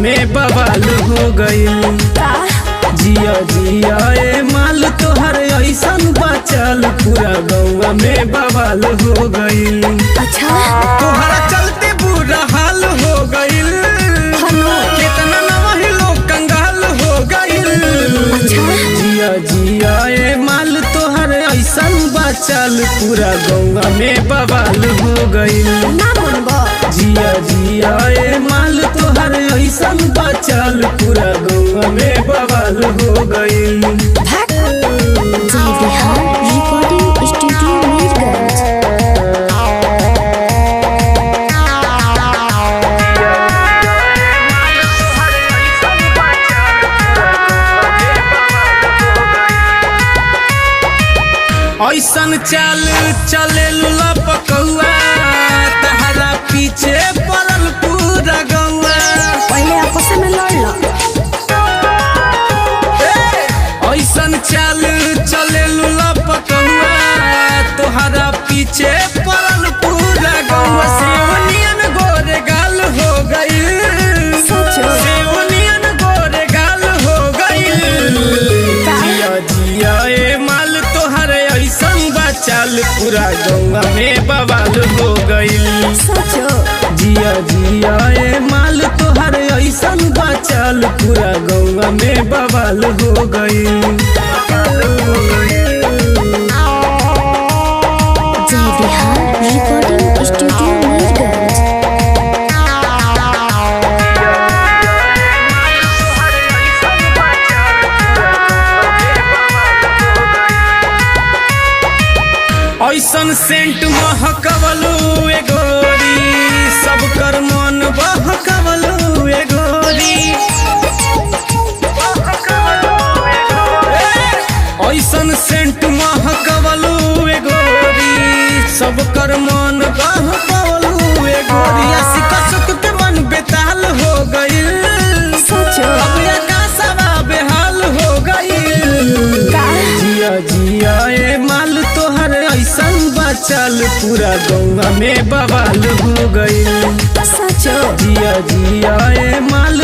में बवाल हो गइल। जिया जिया ए माल तोहर ऐसन बचल पूरा गौवा में बवाल हो गइल। अच्छा तोहरा चलते बुरा हाल हो गइल। कितना नवही लोग कंगाल हो गइल। जिया जिया ए माल तोहर ऐसन बचल पूरा गौवा में बवाल हो गइल। जिया जिया ए माल तोहर ऐसन बचल पूरा गौवा में बवाल हो गइल। जय बिहार रिकॉर्डिंग स्टूडियो मीरगंज। ऐसन चाल चले लुला पकौआ तहरा पीछे पड़ल पूरा गौआ। पहले आपस में लड़ लो। ऐसन चाल चले लुला पकौआ तोहरा पीछे पड़ल पूरा गौआ। सेवनियन गोरे गाल हो गइल। सेवनियन गोरे गाल हो गइल। जिया जिया ए माल तोहर ऐसन बचल पूरा गौवा में बवाल हो गइल। जिया जिया ए माल तोहर ऐसन बचल पूरा गौवा में बवाल हो गइल। जय बिहार रिकॉर्डिंग स्टूडियो मीरगंज। ऐसन सेंट महकवलू ए गोरी सब कर मन बहकवलू ए गोरी। ऐसन सेंट महकवलू ए गोरी सब कर मन बहकवलू ए गोरी। सिकसक के मन बेताल हो गइल। अब आकाशवा बेहाल हो गइल। जिया जिया ए माल तोहर ऐसन बचल पूरा गौवा में बवाल हो गइल। जिया जिया ए माल